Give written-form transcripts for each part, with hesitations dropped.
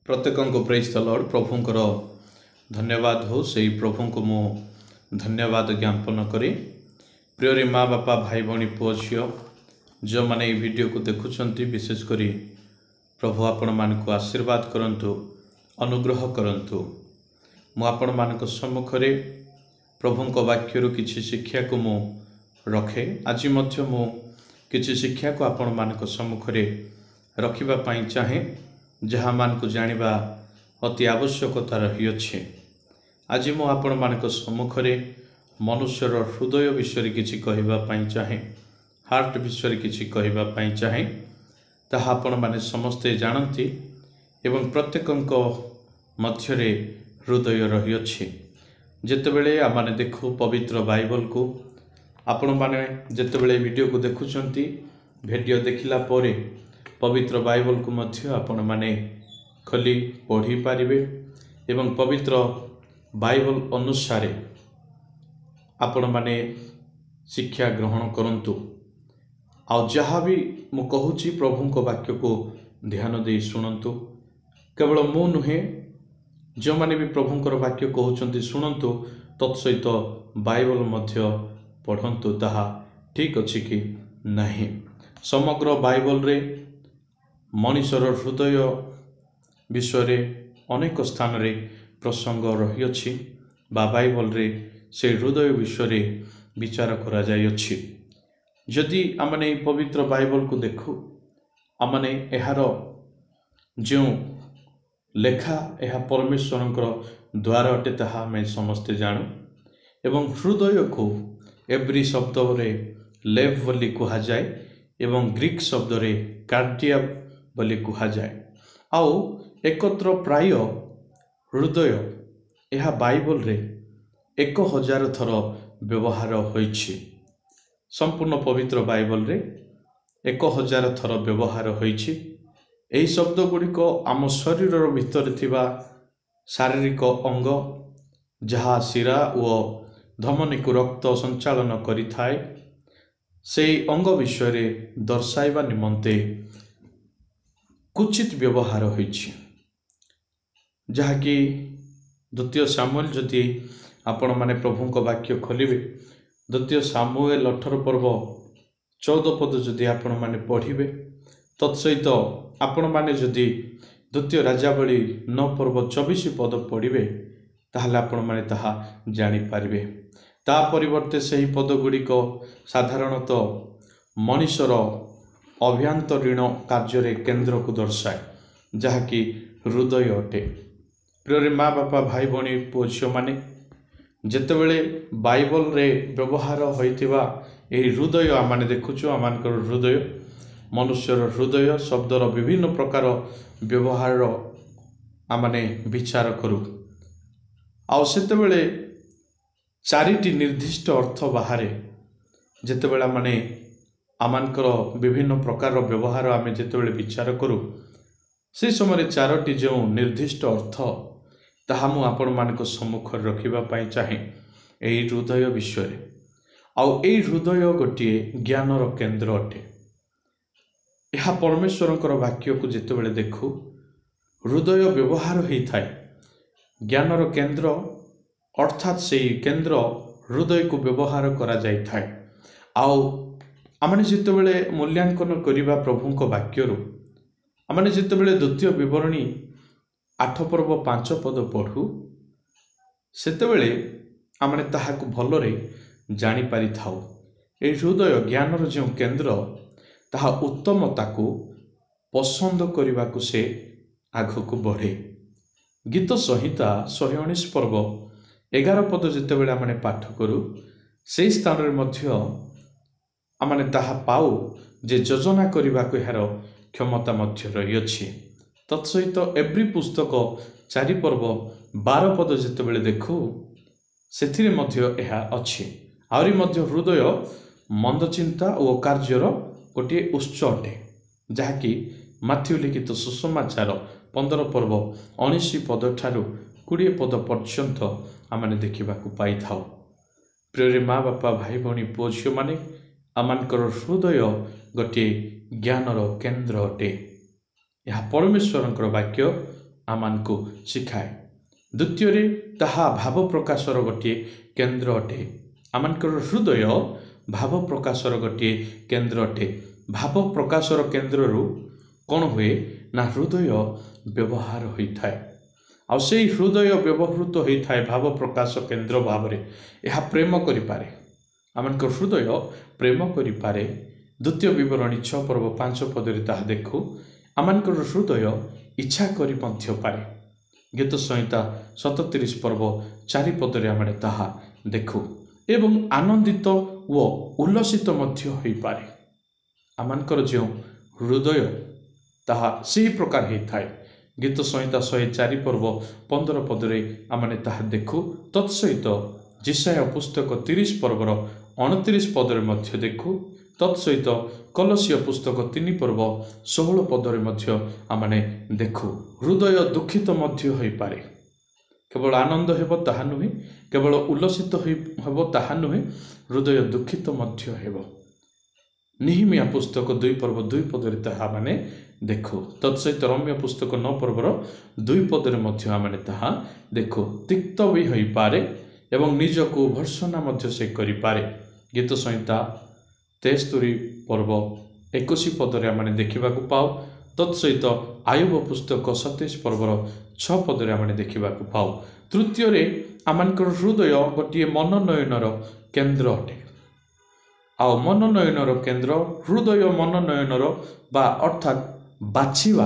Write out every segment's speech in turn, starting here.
प्रत्येक praise the Lord प्रभुंकर धन्यवाद हो से प्रभु को मु धन्यवाद ज्ञापन करे। प्रिय माँ बापा भाई भौणी पुओ झील जो मैंने ये वीडियो को देखुंट विशेषकर प्रभु आपण मान को आशीर्वाद करंतु अनुग्रह करंतु। मु आपण मान सम्मुखें प्रभु वाक्य किसी शिक्षा को मु रखे। आज मध्य मु किसी शिक्षा को आपण मान सम्मुखें रखिबा चाहे जहाँ मान को जानिबा अति आवश्यकता रही अछि। आज मु आपण मान सम्मुखें मनुष्यर हृदय विषय किसी कहवाई चाहे, हार्ट विषय किसी कहवाई चाहे। ताहा आपण माने समस्ते जानती एवं प्रत्येक मध्य हृदय रही अछि। जेतेबेले आमाने देखु पवित्र बाइबल को आपण माने जेतेबेले वीडियो को देखुचंती वीडियो देखिला परे पवित्र बाइबल को मध्य आपण माने खोली पढ़ी पारिबे एवं पवित्र बाइबल अनुसार आपण माने शिक्षा ग्रहण करंतु। आ जहाँ भी मु कहूची प्रभु को वाक्य को ध्यान दे शुणु। केवल मु नुहे जो माने भी प्रभुंकर वाक्य कहउचंती शुणु तत्सहित बाइबल मध्य पढ़ंतु। ताहा ठीक अछि कि नहीं। समग्र बाइबल रे मनुष्यर हृदय विषय अनेक स्थान रे प्रसंग रही अछि बा बाइबल रे से हृदय विषय विचार करा जाय अछि। जदि आमने पवित्र बाइबल को देखु आमने एहार जो लेखा यह परमेश्वरंकर द्वार अटे ताहा आमे समस्ते जानू। एवं हृदय को एब्री शब्द रे लेव बोली कहा जाए एवं ग्रीक शब्द रे कार्डिया बोली कहा जाए। आउ एकत्र प्राय हृदय यह बाइबल रे 1000 थर व्यवहार होइछि। संपूर्ण पवित्र बाइबल रे 1000 थर व्यवहार होइछि। एही शब्द गुड़िक आम शरीर भितर थिबा शारीरिक अंग जहाँ शिरा व धमनी को रक्त संचालन करि थाए से अंग विषय दर्शाइबा निमंते कुचित व्यवहार होइछि। जहाँकि द्वितीय सामुएल जदि आपण माने प्रभु को वाक्य खोलिबे द्वितीय सामुएल 18 पर्व 14 पद जदि आपण माने पढ़िबे तत्सहित आपण माने जदि द्वितीय राजावली 9 पर्व 24 पद पढ़िबे ताहले आपण माने ताहा जानि पारिबे। ता परिवर्ते सही पद गुड़िक साधारणतः मनुष्यर अभ्यंतरीण कार्य केन्द्र को दर्शाए जहाँकि हृदय अटे। प्रिय माँ बापा भाई भौणी पुओ झील माने जेतेबेले बाइबल रे व्यवहार होइतिबा एही हृदय आमाने देखुछु। आमानकर हृदय मनुष्यर हृदय शब्दर विभिन्न प्रकार व्यवहार आमाने विचार करू। आउ सेतेबेले चारिटी निर्दिष्ट अर्थ बाहरे जेतेबेले माने आमानकर विभिन्न प्रकार व्यवहार आमे जेतेबेले विचार करू से समय चारोटी जो निर्दिष्ट अर्थ ताहा मु आपण मानक सम्मुख रखिबा पई चाहे एही हृदय विषय। आउ एही हृदय गोटिए ज्ञानर केन्द्र अटे। यह परमेश्वरंकर वाक्य को जेतेबेले देखु हृदय व्यवहार होई थाए ज्ञानर केन्द्र अर्थात से केन्द्र हृदय को व्यवहार करा जाई थाए। आउ आमने जेतेबेले मूल्यांकन करिबा प्रभु को वाक्यरु आमने जेतेबेले द्वितीय विवरणी 8 पर्व 5 पद पढ़ू सेतेबेले आमने ताहाकु भलरे जानि पारि थाउ। ए हृदय ज्ञानर जो केन्द्र ताहा उत्तमता को पसंद करिबा को से आगको बढ़े। गीत संहिता 119 पर्व 11 पद जेतेबेले आमने पाठ करू से स्थान रे मध्य आमने ताहा पाऊ जे योजना करिबा को यार क्षमता मध्य रही अछि। तत्सहित एव्री पुस्तक 4 पर्व 12 पद जेतेबेले देखु सेथिरे मध्य एहा अछि। आउरी मध्य हृदय मंद चिंता और कार्यर गोटे उत्स अटे जहाँकि माथ्यू लिखित सुसमाचार 15 पर्व 19 पद ठारू 20 पद पर्यंत आमने देखा पाई थाउ। प्रिय माँ बापा भाई भौणी पुओ झील माने आमानकर हृदय गोटे ज्ञानर केन्द्र अटे। यह परमेश्वरंकर वाक्य आमानकु शिखाए। द्वितीय ताहा भाव प्रकाशर गोटे केन्द्र अटे। आमानकर हृदय भाव प्रकाशर गोटे केन्द्र अटे। भाव प्रकाशर केन्द्र कौन हुए ना हृदय व्यवहार होता है। आ से हृदय व्यवहृत होता है भाव प्रकाश केन्द्र भाव में यह प्रेम करें। आमक हृदय प्रेम करें। द्वितीय विवरणी 6 पर्व 5 पदरे ताहा देखु। आमकर हृदय इच्छा करि मध्य पारे। गीत संहिता 37 पर्व 4 पदरे आम ताहा देखु। एवं आनंदित व उल्लसित मध्य होई पारे। आमकर जो हृदय ताहा से प्रकार होता है। गीत संहिता 104 पर्व 15 पदरे आमने ताहा देखु। तत्सहित जिसाया पुस्तक 30 पर्वर 29 पदरे मध्य देखु। तत्सहित कलसीय पुस्तक 3 पर्व 16 पदरे मध्य आमने देखु। हृदय दुखित मध्य होई पारे। केवल आनंद हेबो ताहा नुहे, केवल उल्लसित हेबो ताहा नुहे, हृदय दुखित मध्य हेबो। निहिमिया पुस्तक 2 पर्व 2 पदरे ताहा माने देखु। तत्सहित रम्य पुस्तक 9 पर्वर 2 पदरे मध्य आमने ताहा देखु। तिक्त भी होई पारे एवं निजको भर्सना मध्य से करि पारे। गीत संहिता 73 पर्व 21 पदरे आमने देखा पाओ। तत्सहित आयुब पुस्तक 27 पर्वर 6 पदरे आमने देखा पाओ। तृतीय आमनकर हृदय गोटे मनोनयनर केन्द्र अटे। आउ मनोनयनर केन्द्र हृदय मनोनयनर बा अर्थात बाछिवा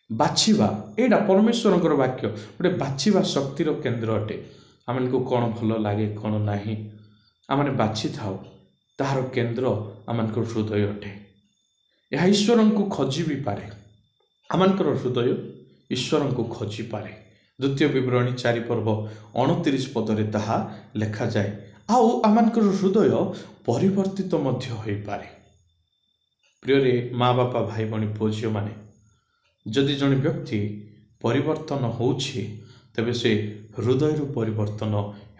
बाछिवा एटा परमेश्वर वाक्य गोटे बाछिवा शक्तिर केन्द्र अटे। आमको कौन भल लगे कौन नहीं आमने बाछि थाओ ताहार केन्द्र आमनकर हृदय अटे। यह ईश्वर को खोजी भी पारे। आमनकर हृदय ईश्वर को खोजी पारे। द्वितीय विवरणी 4 पर्व 29 पदरे ताहा लेखा जाए। आउ आमनकर हृदय परिवर्तित मध्य होई पारे। प्रियरे माँ बापा भाई बणी पुओ झियो माने जदि जन व्यक्ति परिवर्तन होउछि तबे से हृदय परिवर्तन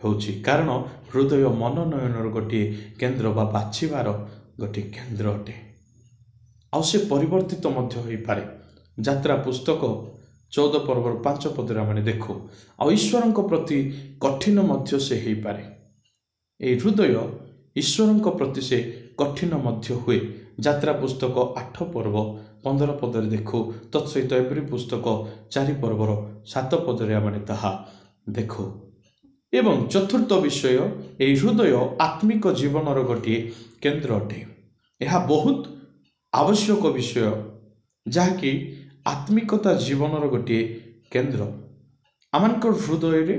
होउछि। कारण हृदय मनोनयनर गोटे केन्द्र बा बाछिबार गोटे केन्द्र अटे। आउ से परिवर्तित मध्य होई पारे। यात्रा पुस्तक 14 पर्व 5 पदरे आमने देखु। आ ईश्वर प्रति कठिन मध्य से होई पारे। ए हृदय ईश्वर प्रति से कठिन मध्य हुए। यात्रा पुस्तक 8 पर्व 15 पदरे देखु। तत्सहित एब्री पुस्तक 4 पर्वर 7 पदरे आमने ताहा देखु। एवं चतुर्थ विषय ए हृदय आत्मिक जीवनर गोटे केन्द्र अटे। यह बहुत आवश्यक विषय जहाँकि आत्मिकता जीवनर गोटे केन्द्र। आमनकर हृदय रे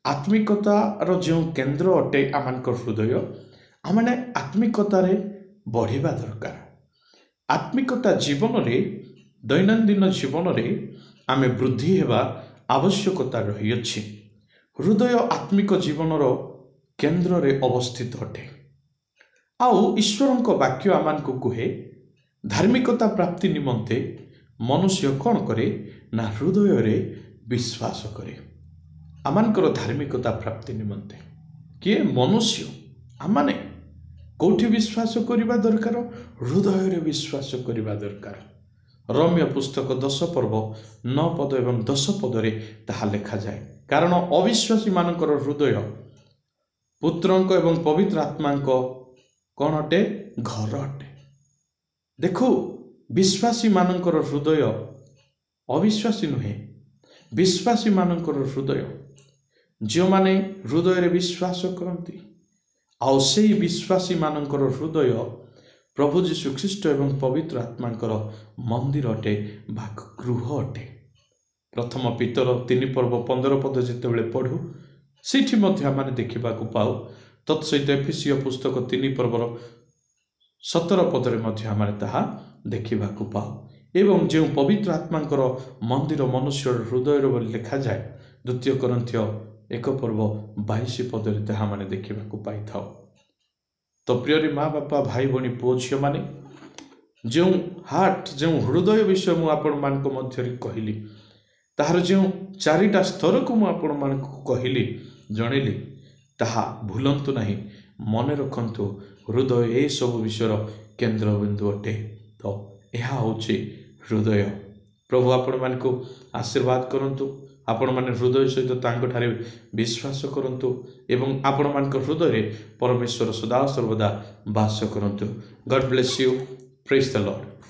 आत्मिकतार जो केन्द्र अटे आमनकर हृदय आमने आत्मिकतार बढ़िबा दरकार। आत्मिकता जीवन रे दैनंदिन जीवन रे आमे वृद्धि हेबा आवश्यकता रही अछि। हृदय आत्मिक जीवनर केन्द्र रे अवस्थित अटे। आउ ईश्वर को वाक्य आमको कहे धार्मिकता प्राप्ति निमंते मनुष्य कौन करे ना हृदय रे विश्वास करे। आमनकर धार्मिकता प्राप्ति निमंते किए मनुष्य आमाने कौटी विश्वास करिबा दरकार हृदय रे विश्वास करिबा दरकार। रम्य पुस्तक 10 पर्व 9 पद एवं 10 पदरे ताहा लेखा जाए। कारण अविश्वासी मानकर हृदय पुत्रंक एवं पवित्र आत्मांक कौन अटे घर अटे। देखो विश्वासी मानकर हृदय अविश्वासी नुहे विश्वासी मानकर हृदय जो माने हृदय रे विश्वास करती आउ से विश्वासी मानकर हृदय प्रभु जीशु ख्रीष्ट एवं पवित्र आत्मांकर मंदिर अटे बा गृह अटे। प्रथम पीतर 3 पर्व 15 पद जितेबले पढ़ू सेठी मध्य आमाने देखा पाऊ। तत्सहित एफिसीय पुस्तक 3 पर्वर 17 पदरे मध्य आमाने ताहा देखा पाऊ। एवं जो पवित्र आत्मांकर मंदिर मनुष्य हृदय बोली लिखा जाए। द्वितीय कोरिन्थीय 1 पर्व 22 पदरे ताहा माने देखा पाई थाओ। तो प्रिय माँ बापा भाई बणी पुओ झियो माने जो हार्ट जो हृदय विषय मु आपण मानक मध्य कहली ताहार जो 4टा स्तर को मु आपण मानक कहली जणेली ताहा भूलंतु नहीं मन रखंतु। हृदय ए सब विषयर केन्द्र बिंदु अटे। तो यह होछि हृदय। प्रभु आपण मान को आशीर्वाद करंतु आपण माने हृदय सहित तांको ठारे विश्वास करंतु एवं आपण मान हृदय रे परमेश्वर सदा सर्वदा वास करंतु। God bless you. Praise the Lord.